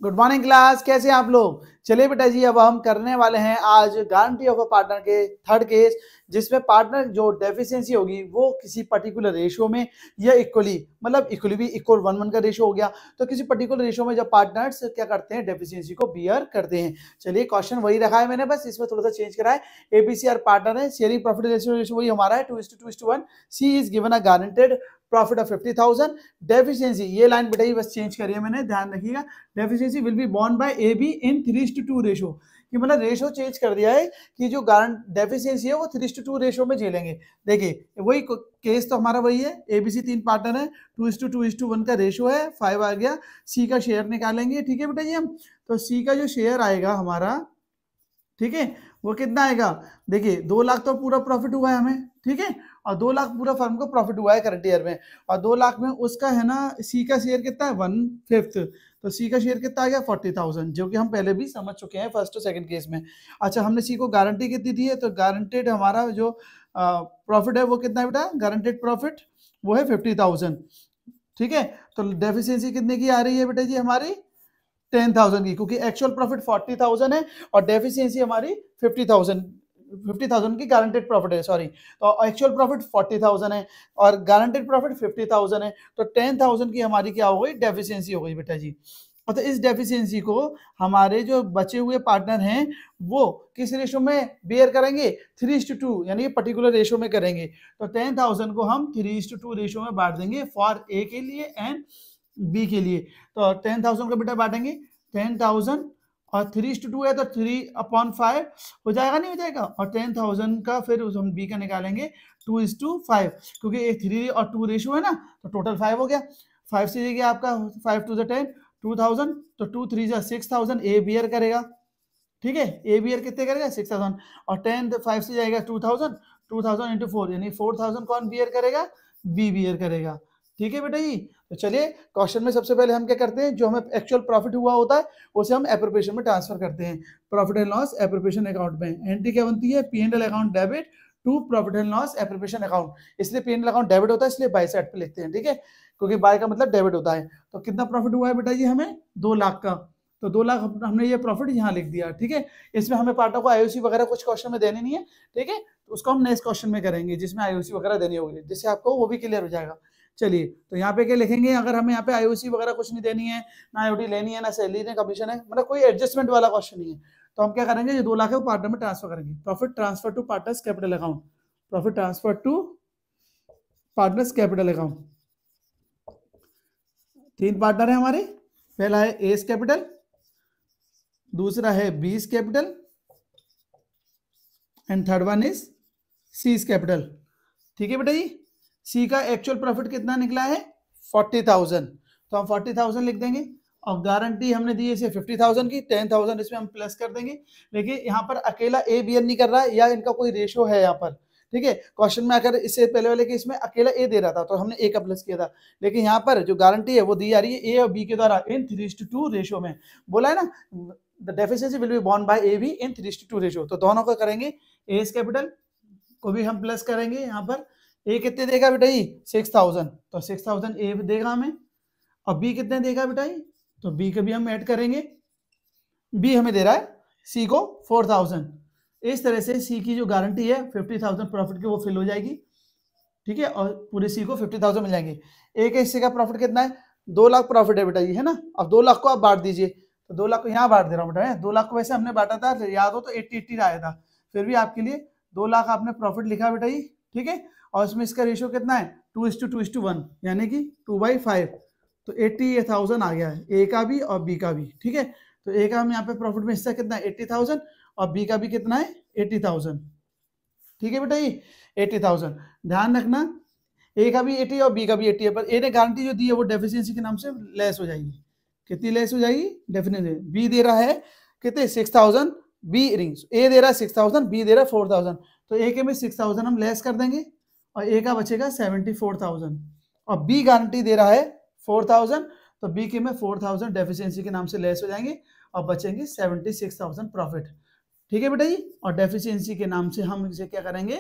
Good morning class, कैसे हैं आप लोग। चलिए बेटा जी, अब हम करने वाले हैं आज गारंटी ऑफ अ पार्टनर के थर्ड केस, जिसमें पार्टनर जो डेफिशिएंसी होगी वो किसी पर्टिकुलर रेशियो में या इक्वली, मतलब इक्वली भी इक्वल 1:1 का रेशियो हो गया, तो किसी पर्टिकुलर रेशियो में जब पार्टनर्स क्या करते हैं, डेफिशिएंसी को बियर करते हैं। चलिए क्वेश्चन वही रखा है मैंने, बस इसमें थोड़ा सा चेंज करा है। एबीसी पार्टनर है, शेयरिंग प्रॉफिट रेशियो वही हमारा है 2:2:1। C is given a guaranteed profit of 50,000। Deficiency ये लाइन बेटा ही बस चेंज करी है मैंने, ध्यान रखिएगा। Deficiency will be borne by A B in 3:2 ratio, कि मतलब रेशो चेंज कर दिया है कि जो गारंट डेफिशिएंसी है वो 3:2 रेशो में झेलेंगे। देखिए वही केस तो हमारा वही है, एबीसी 3 पार्टनर है, 2:2:1 का रेशो है, 5 आ गया। सी का शेयर निकालेंगे, ठीक है बेटा जी। हम तो सी का जो शेयर आएगा हमारा, ठीक है, वो कितना आएगा। देखिए 2 लाख तो पूरा प्रॉफिट हुआ है हमें, ठीक है, और 2 लाख पूरा फर्म को प्रॉफिट हुआ है करंट ईयर में, और 2 लाख में उसका है ना, सी का शेयर कितना है 1/5, तो सी का शेयर कितना आ गया 40,000, जो कि हम पहले भी समझ चुके हैं फर्स्ट और सेकंड केस में। अच्छा, हमने सी को गारंटी कितनी दी है, तो गारंटेड हमारा जो प्रॉफिट है वो कितना है बेटा, गारंटेड प्रॉफिट वो है 50,000, ठीक है। तो डेफिशिएंसी कितने की आ रही है बेटा जी हमारी, 10,000 की, क्योंकि एक्चुअल प्रॉफिट 40,000 है और डेफिशिएंसी हमारी 50,000 की गारंटेड प्रॉफिट है, सॉरी, तो एक्चुअल प्रॉफिट 40,000 है और गारंटेड प्रॉफिट 50,000 है, तो 10,000 की हमारी क्या हो गई, डेफिशिएंसी हो गई बेटा जी। और तो इस डेफिशिएंसी को हमारे जो बचे हुए पार्टनर हैं वो किस रेशो में बेयर करेंगे, 3:2, यानी पर्टिकुलर रेशो में करेंगे। तो 10,000 को हम 3:2 रेशो में बांट देंगे फॉर ए के लिए एंड बी के लिए। तो 10,000 का बेटा बांटेंगे 10,000 और 3:2 है तो 3/5 हो जाएगा, नहीं हो जाएगा, और 10,000 का फिर हम बी का निकालेंगे 2:5, क्योंकि एक 3 और 2 रेशियो है ना, तो टोटल 5 हो गया। 5 से देखिए आपका 5 2 10, 2,000, तो 2 3 6,000 ए बियर करेगा, ठीक है, ए बियर कितने करेगा 6,000, और 10 5 से जाएगा 2,000, 2,000 इंटू 4 यानी 4,000 कौन बियर करेगा, बी बियर करेगा, ठीक है बेटा जी। तो चलिए क्वेश्चन में सबसे पहले हम क्या करते हैं, जो हमें एक्चुअल प्रॉफिट हुआ होता है उसे हम एप्रोप्रिएशन में ट्रांसफर करते हैं, profit and loss appropriation account में। एंट्री क्या बनती है, P and L account debit to profit and loss appropriation account, इसलिए P and L account debit होता है, इसलिए बाय साइड पे लिखते हैं, ठीक है, क्योंकि बाय का मतलब डेबिट होता है। तो कितना प्रॉफिट हुआ है बेटा जी हमें, 2 लाख का, तो 2 लाख हमने ये प्रॉफिट यहाँ लिख दिया, ठीक है। इसमें हमें पार्टों को आईओसी वगैरह कुछ क्वेश्चन में देनी नहीं है, ठीक है, तो उसको हम नेक्स्ट क्वेश्चन में करेंगे जिसमें आईओसी वगैरह देनी होगी, जिससे आपको वो भी क्लियर हो जाएगा। चलिए तो यहाँ पे क्या लिखेंगे, अगर हमें यहाँ पे आईओसी वगैरह कुछ नहीं देनी है, ना आईओडी लेनी है, ना सैलरी ना कमीशन है, मतलब कोई एडजस्टमेंट वाला क्वेश्चन नहीं है, तो हम क्या करेंगे, जो 2 लाख है वो पार्टनर में ट्रांसफर करेंगे, profit transfer to partners capital account, profit transfer to partners capital account. 3 partner है हमारे, पहला है एस कैपिटल, दूसरा है B's capital and third one is C's capital, ठीक है बेटा जी। सी का एक्चुअल प्रॉफिट कितना निकला है 40,000, तो हम 40,000 लिख देंगे, और गारंटी हमने दी है इसे 50,000 की, 10,000 इसमें हम प्लस कर देंगे। देखिए यहाँ पर अकेला ए बियर नहीं कर रहा है, या इनका कोई रेशो है यहाँ पर, ठीक है, क्वेश्चन में अगर इससे पहले वाले केस में अकेला ए दे रहा था तो हमने ए का प्लस किया था, लेकिन यहाँ पर जो गारंटी है वो दी जा रही है ए और बी के द्वारा इन 3:2 रेशो में, बोला है ना, the deficiency will be borne by A B in 3:2 ratio, तो दोनों को करेंगे, एस कैपिटल को भी हम प्लस करेंगे, यहाँ पर ए कितने देगा बेटा जी 6,000, तो 6,000 ए देगा हमें, और बी कितने देगा बेटा जी, तो बी को भी हम ऐड करेंगे, बी हमें दे रहा है सी को 4,000। इस तरह से सी की जो गारंटी है 50,000 प्रॉफिट की वो फिल हो जाएगी, ठीक है, और पूरे सी को 50,000 मिल जाएंगे। एक हिस्से का प्रॉफिट कितना है, 2 लाख प्रॉफिट है बेटा जी, है ना। अब 2 लाख को आप बांट दीजिए, तो 2 लाख को यहाँ बांट दे रहा हूँ बेटा, 2 लाख को वैसे हमने बांटा था, याद हो तो 80-80 आया था, फिर भी आपके लिए 2 लाख आपने प्रॉफिट लिखा बेटा जी, ठीक है, और इसमें इसका रेशियो कितना है 2:2:1, यानी कि 2/5, तो 80,000 आ गया है, ए का भी और बी का भी, ठीक है। तो ए का हम यहाँ पे प्रॉफिट में हिस्सा कितना है 80,000, और बी का भी कितना है 80,000, ठीक है बेटा जी 80,000। ध्यान रखना ए का भी 80 और बी का भी 80 है, पर ए ने गारंटी जो दी है वो डेफिशिएंसी के नाम से लेस हो जाएगी, कितनी लेस हो जाएगी, डेफिनेटली बी दे रहा है कितने 6,000, बी रिंग्स ए दे रहा है 6,000, बी दे रहा है 4,000, तो ए के में 6,000 हम लेस कर देंगे और ए का बचेगा 74,000, और बी गारंटी दे रहा है 4,000, तो बी के में 4,000 डेफिशिएंसी के नाम से लेस हो जाएंगे और बचेंगे 76,000 प्रॉफिट, ठीक है बेटा जी, और डेफिशिएंसी के नाम से हम इसे क्या करेंगे,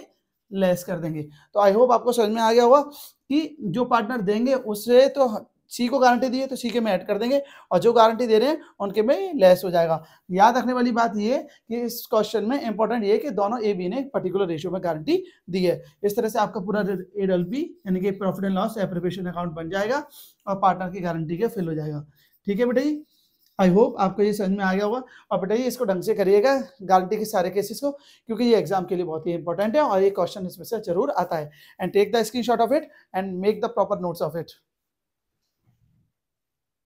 लेस कर देंगे। तो आई होप आपको समझ में आ गया होगा कि जो पार्टनर देंगे उससे तो सी को गारंटी दी है तो सी के में ऐड कर देंगे और जो गारंटी दे रहे हैं उनके में लेस हो जाएगा। याद रखने वाली बात ये कि इस क्वेश्चन में इंपॉर्टेंट ये है कि दोनों ए बी ने एक पर्टिकुलर रेशियो में गारंटी दी है। इस तरह से आपका पूरा एडल्पी यानी कि profit and loss appropriation account बन जाएगा और पार्टनर की गारंटी के फिल हो जाएगा। ठीक है बेटा जी, आई होप आपको ये समझ में आ गया होगा। और बेटा ये इसको ढंग से करिएगा गारंटी के सारे केसेस को, क्योंकि ये एग्जाम के लिए बहुत ही इंपॉर्टेंट है और ये क्वेश्चन इसमें से जरूर आता है। And take the screenshot of it and make the proper notes of it.